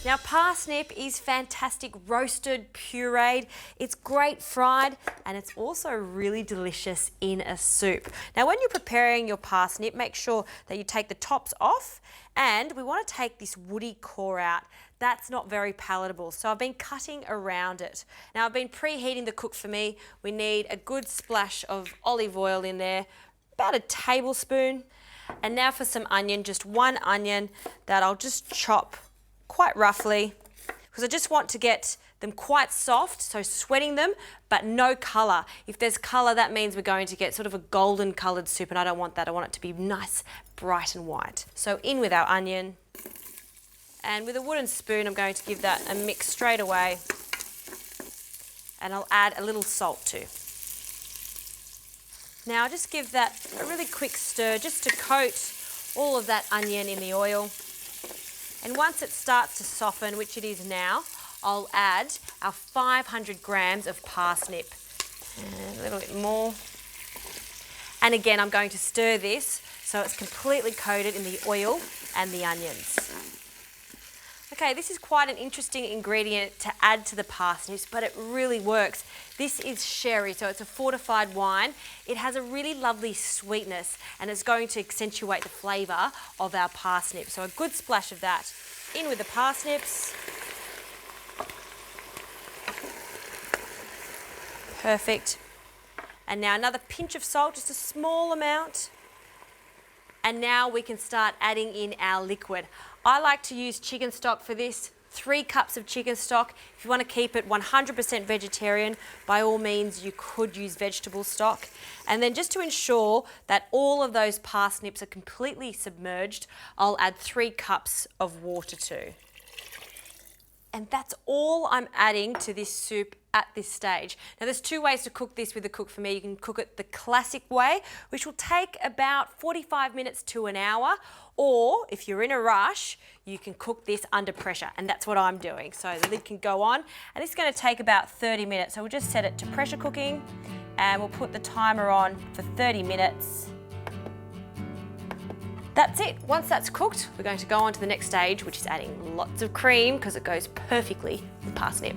Now parsnip is fantastic roasted, pureed, it's great fried, and it's also really delicious in a soup. Now when you're preparing your parsnip, make sure that you take the tops off, and we want to take this woody core out. That's not very palatable, so I've been cutting around it. Now I've been preheating the cook for me. We need a good splash of olive oil in there, about a tablespoon. And now for some onion, just one onion that I'll just chop quite roughly, because I just want to get them quite soft, so sweating them, but no colour. If there's colour, that means we're going to get sort of a golden coloured soup, and I don't want that. I want it to be nice, bright and white. So in with our onion, and with a wooden spoon, I'm going to give that a mix straight away, and I'll add a little salt too. Now I'll just give that a really quick stir just to coat all of that onion in the oil. And once it starts to soften, which it is now, I'll add our 500 grams of parsnip. And a little bit more. And again, I'm going to stir this so it's completely coated in the oil and the onions. Okay, this is quite an interesting ingredient to add to the parsnips, but it really works. This is sherry, so it's a fortified wine. It has a really lovely sweetness, and it's going to accentuate the flavour of our parsnips. So a good splash of that in with the parsnips. Perfect. And now another pinch of salt, just a small amount. And now we can start adding in our liquid. I like to use chicken stock for this, 3 cups of chicken stock. If you want to keep it 100% vegetarian, by all means you could use vegetable stock. And then just to ensure that all of those parsnips are completely submerged, I'll add 3 cups of water too. And that's all I'm adding to this soup at this stage. Now there's 2 ways to cook this with the Cook For Me. You can cook it the classic way, which will take about 45 minutes to an hour, or if you're in a rush, you can cook this under pressure, and that's what I'm doing. So the lid can go on, and it's going to take about 30 minutes. So we'll just set it to pressure cooking, and we'll put the timer on for 30 minutes. That's it. Once that's cooked, we're going to go on to the next stage, which is adding lots of cream because it goes perfectly with parsnip.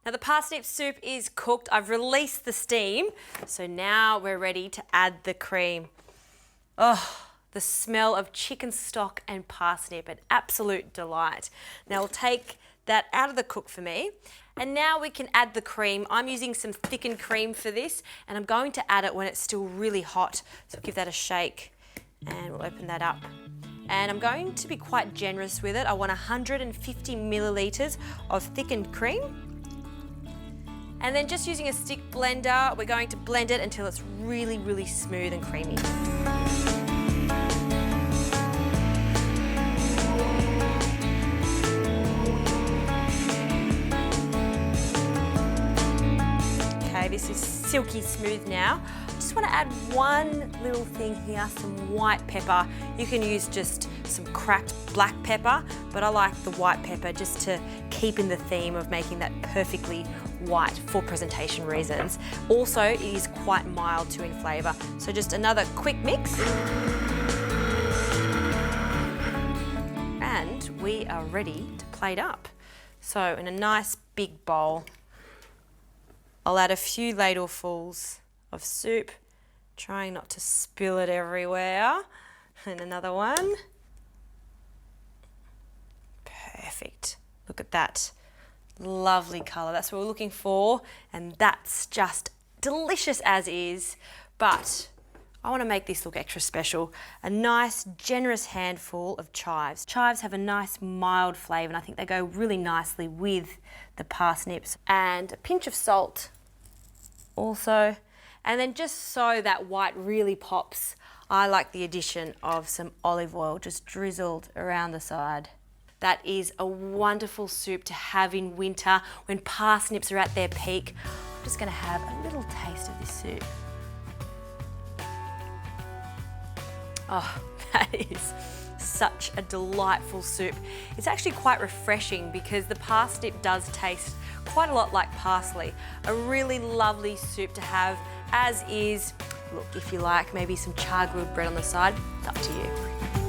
Now the parsnip soup is cooked. I've released the steam, so now we're ready to add the cream. Oh, the smell of chicken stock and parsnip, an absolute delight. Now we'll take that out of the Cook For Me, and now we can add the cream. I'm using some thickened cream for this, and I'm going to add it when it's still really hot. So give that a shake, and we'll open that up. And I'm going to be quite generous with it. I want 150 millilitres of thickened cream. And then just using a stick blender, we're going to blend it until it's really, really smooth and creamy. Okay, this is silky smooth now. I just want to add one little thing here, some white pepper. You can use just some cracked black pepper, but I like the white pepper just to keep in the theme of making that perfectly white for presentation reasons. Also, it is quite mild too in flavour. So just another quick mix. And we are ready to plate up. So in a nice big bowl, I'll add a few ladlefuls of soup, trying not to spill it everywhere. And another one. Perfect. Look at that. Lovely colour. That's what we're looking for, and that's just delicious as is, but I want to make this look extra special. A nice generous handful of chives. Chives have a nice mild flavour, and I think they go really nicely with the parsnips. And a pinch of salt also, and then just so that white really pops, I like the addition of some olive oil just drizzled around the side. That is a wonderful soup to have in winter when parsnips are at their peak. I'm just going to have a little taste of this soup. Oh, that is such a delightful soup. It's actually quite refreshing because the parsnip does taste quite a lot like parsley. A really lovely soup to have, as is, look, if you like, maybe some char grilled bread on the side, it's up to you.